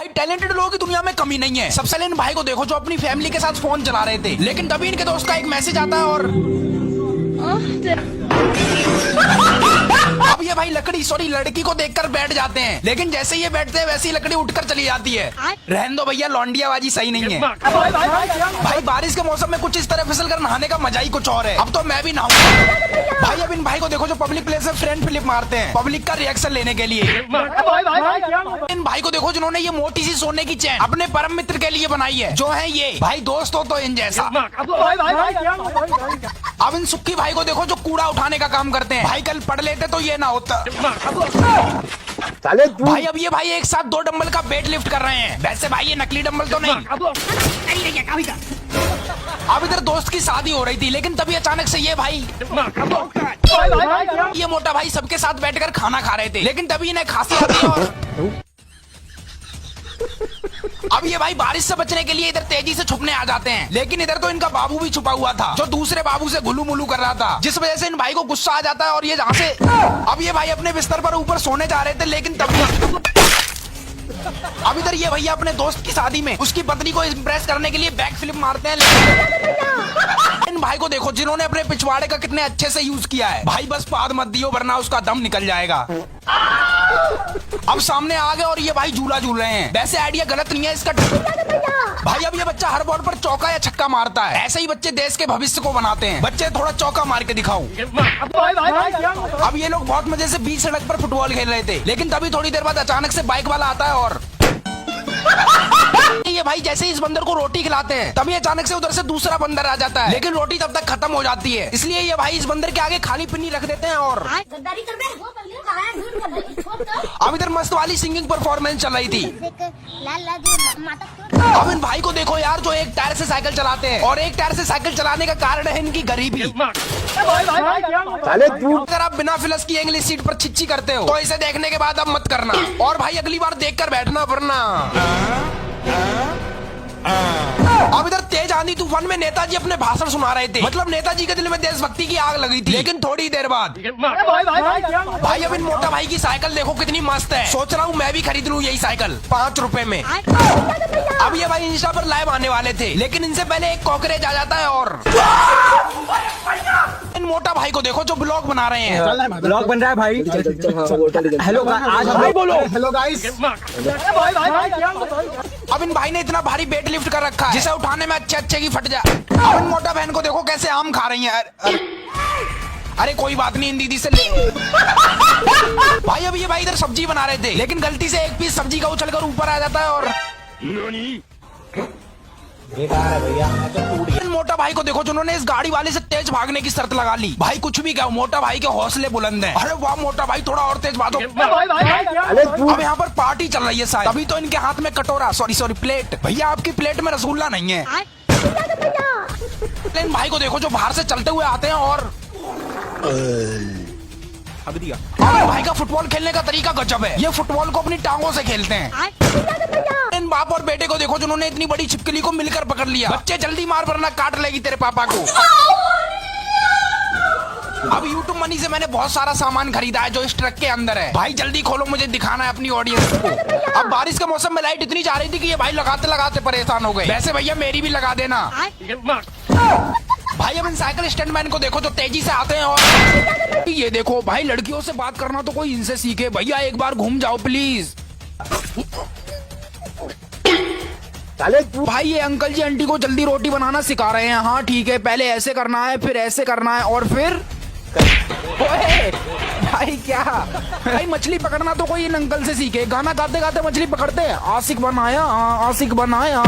भाई टैलेंटेड लोगों की दुनिया में कमी नहीं है। सबसे पहले इन भाई को देखो जो अपनी फैमिली के साथ फोन चला रहे थे, लेकिन तभी इनके दोस्त का एक मैसेज आता है और अब ये भाई लड़की को देखकर बैठ जाते हैं, लेकिन जैसे ये बैठते हैं वैसे ही लकड़ी उठकर चली जाती है। रहने दो भैया, लौंडियाबाजी सही नहीं है। भाई बारिश के मौसम में कुछ इस तरह फिसल कर नहाने का मजा ही कुछ और है। अब तो मैं भी नहाऊंगा। भाई अब इन भाई को देखो जो पब्लिक प्लेस में फ्रंट फ्लिप मारते हैं पब्लिक का रिएक्शन लेने के लिए। इन भाई को देखो जिन्होंने ये मोटी सी सोने की चैन अपने परम मित्र के लिए बनाई है, जो है ये भाई दोस्त हो तो इन जैसा। अब इन सुक्की भाई को देखो जो कूड़ा उठाने का काम करते हैं। भाई कल पढ़ लेते तो ये ना होता। भाई अब ये भाई एक साथ 2 डंबल का वेट लिफ्ट कर रहे हैं। वैसे भाई ये नकली डंबल तो नहीं। अब इधर दोस्त की शादी हो रही थी, लेकिन तभी अचानक से ये भाई ये मोटा भाई सबके साथ बैठकर खाना खा रहे थे, लेकिन तभी इन्हें खांसी आती है और अब ये भाई बारिश से बचने के लिए इधर तेजी से छुपने आ जाते हैं, लेकिन इधर तो इनका बाबू भी छुपा हुआ था जो दूसरे बाबू से गुलू मुलू कर रहा था, जिस वजह से इन भाई को गुस्सा आ जाता है और ये जहाँ से अब ये भाई अपने बिस्तर पर ऊपर सोने जा रहे थे, लेकिन तभी अब इधर ये भैया अपने दोस्त की शादी में उसकी पत्नी को इम्प्रेस करने के लिए बैक फ्लिप मारते हैं। इन भाई को देखो जिन्होंने अपने पिछवाड़े का कितने अच्छे से यूज किया है। भाई बस पाद मत दियो वरना उसका दम निकल जाएगा। अब सामने आ गए और ये भाई झूला झूल रहे हैं। वैसे आइडिया गलत नहीं है इसका। भाई अब ये बच्चा हर बॉल पर चौका या छक्का मारता है। ऐसे ही बच्चे देश के भविष्य को बनाते हैं। बच्चे थोड़ा चौका मार के दिखाओ। अब ये लोग बहुत मजे से बीच सड़क पर फुटबॉल खेल रहे थे, लेकिन तभी थोड़ी देर बाद अचानक से बाइक वाला आता है और ये भाई जैसे इस बंदर को रोटी खिलाते हैं तभी अचानक से उधर से दूसरा बंदर आ जाता है, लेकिन रोटी तब तक खत्म हो जाती है, इसलिए ये भाई इस बंदर के आगे खाली पिन्नी रख देते हैं और अब इधर मस्त वाली सिंगिंग परफॉर्मेंस चल रही थी। अब इन भाई को देखो यार जो एक टायर से साइकिल चलाते हैं, और एक टायर से साइकिल चलाने का कारण है इनकी गरीबी। अगर आप बिना फिलस की इंग्लिश सीट पर छिच्ची करते हो तो इसे देखने के बाद अब मत करना, और भाई अगली बार देखकर बैठना वरना। अब इधर तेज आंधी तूफान में नेताजी अपने भाषण सुना रहे थे, मतलब नेताजी के दिल में देशभक्ति की आग लगी थी, लेकिन थोड़ी देर बाद भाई अब इन मोटा भाई की साइकिल देखो कितनी मस्त है। सोच रहा हूँ मैं भी खरीद लूँ यही साइकिल 5 रुपए में। अब ये भाई इंस्टा पर लाइव आने वाले थे, लेकिन इनसे पहले एक कॉकरेज आ जाता है और इन मोटा भाई को देखो जो ब्लॉग बना रहे हैं। ब्लॉग बन रहा है भाई। हेलो आज भाई बोलो हेलो गाइस। अब इन भाई ने इतना भारी वेट लिफ्ट कर रखा है जिसे उठाने में अच्छे की फट जाए। अब इन मोटा बहन को देखो कैसे आम खा रही है। अरे कोई बात नहीं, इन दीदी से ले। भाई अब ये भाई इधर सब्जी बना रहे थे, लेकिन गलती से एक पीस सब्जी का उछलकर ऊपर आ जाता है और इन मोटा भाई को देखो जिन्होंने इस गाड़ी वाले से तेज भागने की शर्त लगा ली। भाई कुछ भी कहो मोटा भाई के हौसले बुलंद हैं। अरे वाह मोटा भाई थोड़ा और तेज भागो। अब यहाँ पर पार्टी चल रही है शायद, तभी तो इनके हाथ में कटोरा सॉरी प्लेट। भैया आपकी प्लेट में रसगुल्ला नहीं है। इन भाई को देखो जो बाहर से चलते हुए आते हैं और अब दिया। भाई का फुटबॉल खेलने का तरीका गजब है। ये फुटबॉल को अपनी टांगों से खेलते हैं। इन बाप और बेटे को देखो जिन्होंने इतनी बड़ी छिपकली को मिलकर पकड़ लिया। बच्चे जल्दी मार वरना काट लेगी तेरे पापा को। अब YouTube मनी से मैंने बहुत सारा सामान खरीदा है जो इस ट्रक के अंदर है। भाई जल्दी खोलो, मुझे दिखाना है अपनी ऑडियंस को। अब बारिश के मौसम में लाइट इतनी जा रही थी कि ये भाई लगाते लगाते परेशान हो गए। वैसे भैया मेरी भी लगा देना। भाई अब इन साइकिल स्टैंडमैन को देखो जो तेजी से आते हैं और ये देखो भाई लड़कियों से बात करना तो कोई इनसे सीखे। भैया एक बार घूम जाओ प्लीज। भाई ये अंकल जी आंटी को जल्दी रोटी बनाना सिखा रहे हैं। हाँ ठीक है, पहले ऐसे करना है फिर ऐसे करना है और फिर ओए भाई क्या भाई मछली पकड़ना तो कोई इन अंकल से सीखे। गाना गाते गाते मछली पकड़ते हैं। आशिक बनाया आशिक बनाया।